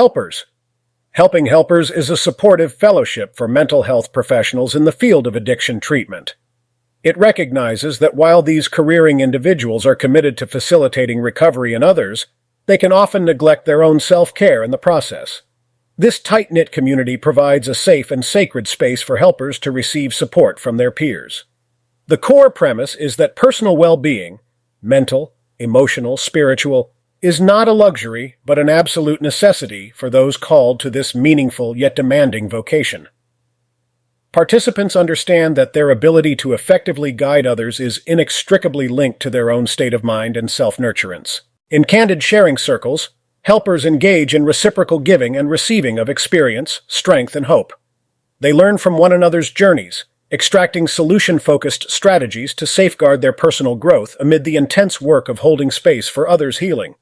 Helpers. Helping Helpers is a supportive fellowship for mental health professionals in the field of addiction treatment. It recognizes that while these careering individuals are committed to facilitating recovery in others, they can often neglect their own self-care in the process. This tight-knit community provides a safe and sacred space for helpers to receive support from their peers. The core premise is that personal well-being, mental, emotional, spiritual, is not a luxury but an absolute necessity for those called to this meaningful yet demanding vocation. Participants understand that their ability to effectively guide others is inextricably linked to their own state of mind and self-nurturance. In candid sharing circles, helpers engage in reciprocal giving and receiving of experience, strength, and hope. They learn from one another's journeys, extracting solution-focused strategies to safeguard their personal growth amid the intense work of holding space for others' healing.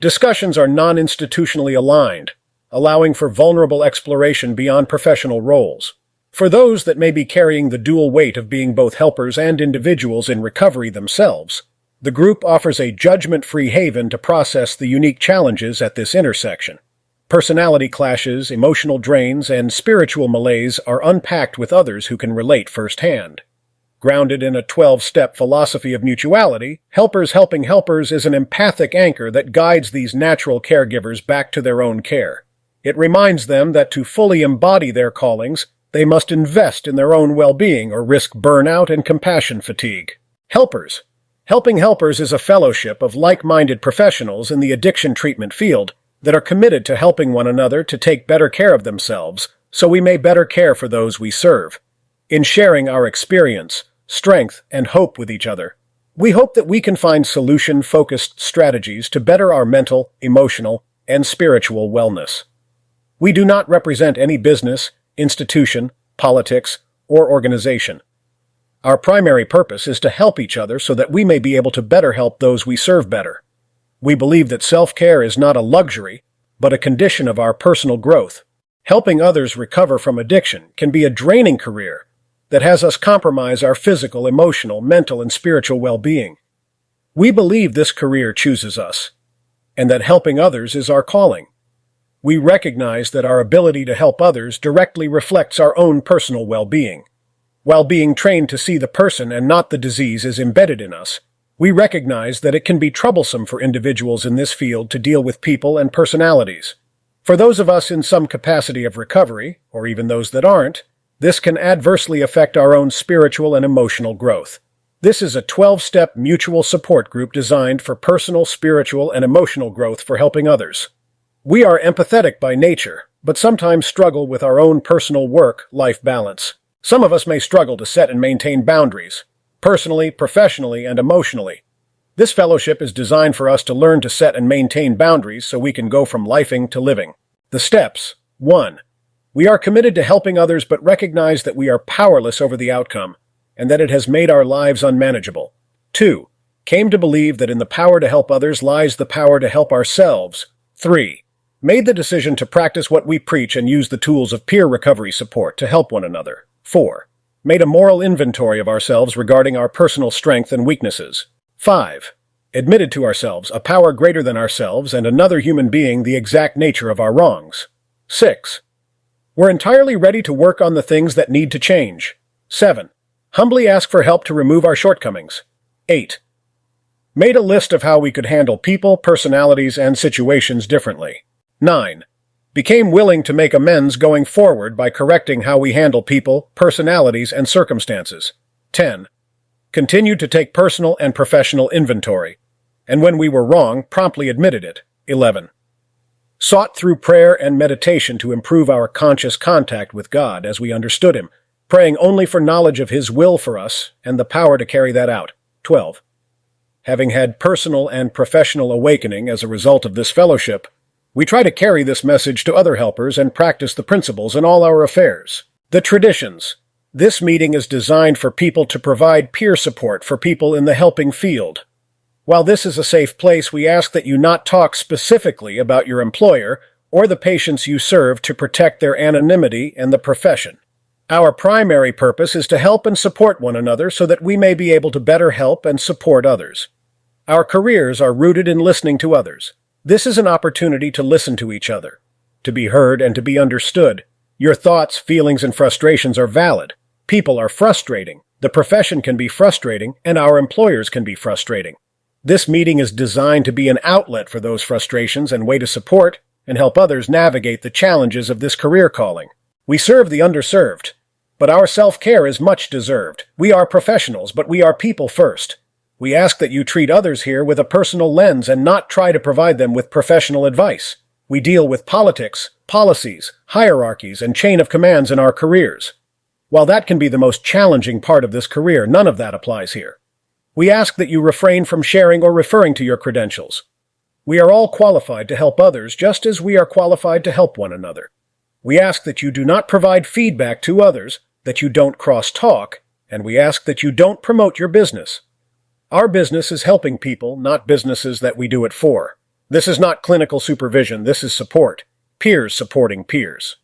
Discussions are non-institutionally aligned, allowing for vulnerable exploration beyond professional roles. For those that may be carrying the dual weight of being both helpers and individuals in recovery themselves, the group offers a judgment-free haven to process the unique challenges at this intersection. Personality clashes, emotional drains, and spiritual malaise are unpacked with others who can relate firsthand. Grounded in a 12-step philosophy of mutuality, Helpers Helping Helpers is an empathic anchor that guides these natural caregivers back to their own care. It reminds them that to fully embody their callings, they must invest in their own well-being or risk burnout and compassion fatigue. Helpers Helping Helpers is a fellowship of like-minded professionals in the addiction treatment field that are committed to helping one another to take better care of themselves so we may better care for those we serve. In sharing our experience, strength, and hope with each other, we hope that we can find solution-focused strategies to better our mental, emotional, and spiritual wellness. We do not represent any business, institution, politics, or organization. Our primary purpose is to help each other so that we may be able to better help those we serve better. We believe that self-care is not a luxury, but a condition of our personal growth. Helping others recover from addiction can be a draining career that has us compromise our physical, emotional, mental, and spiritual well-being. We believe this career chooses us, and that helping others is our calling. We recognize that our ability to help others directly reflects our own personal well-being. While being trained to see the person and not the disease is embedded in us, we recognize that it can be troublesome for individuals in this field to deal with people and personalities. For those of us in some capacity of recovery, or even those that aren't, this can adversely affect our own spiritual and emotional growth. This is a 12-step mutual support group designed for personal, spiritual, and emotional growth for helping others. We are empathetic by nature, but sometimes struggle with our own personal work-life balance. Some of us may struggle to set and maintain boundaries, personally, professionally, and emotionally. This fellowship is designed for us to learn to set and maintain boundaries so we can go from lifing to living. The steps. 1. We are committed to helping others but recognize that we are powerless over the outcome and that it has made our lives unmanageable. 2. Came to believe that in the power to help others lies the power to help ourselves. 3. Made the decision to practice what we preach and use the tools of peer recovery support to help one another. 4. Made a moral inventory of ourselves regarding our personal strength and weaknesses. 5. Admitted to ourselves a power greater than ourselves and another human being the exact nature of our wrongs. 6. We're entirely ready to work on the things that need to change. 7. Humbly ask for help to remove our shortcomings. 8. Made a list of how we could handle people, personalities, and situations differently. 9. Became willing to make amends going forward by correcting how we handle people, personalities, and circumstances. 10. Continued to take personal and professional inventory, and when we were wrong, promptly admitted it. 11. Sought through prayer and meditation to improve our conscious contact with God as we understood Him, praying only for knowledge of His will for us and the power to carry that out. 12. Having had personal and professional awakening as a result of this fellowship, we try to carry this message to other helpers and practice the principles in all our affairs. The traditions. This meeting is designed for people to provide peer support for people in the helping field. While this is a safe place, we ask that you not talk specifically about your employer or the patients you serve to protect their anonymity and the profession. Our primary purpose is to help and support one another so that we may be able to better help and support others. Our careers are rooted in listening to others. This is an opportunity to listen to each other. to be heard, and to be understood. Your thoughts, feelings, and frustrations are valid. People are frustrating. The profession can be frustrating, and our employers can be frustrating. This meeting is designed to be an outlet for those frustrations and way to support and help others navigate the challenges of this career calling. We serve the underserved, but our self-care is much deserved. We are professionals, but we are people first. We ask that you treat others here with a personal lens and not try to provide them with professional advice. We deal with politics, policies, hierarchies, and chain of commands in our careers. While that can be the most challenging part of this career, none of that applies here. We ask that you refrain from sharing or referring to your credentials. We are all qualified to help others just as we are qualified to help one another. We ask that you do not provide feedback to others, that you don't cross-talk, and we ask that you don't promote your business. Our business is helping people, not businesses that we do it for. This is not clinical supervision, this is support. Peers supporting peers.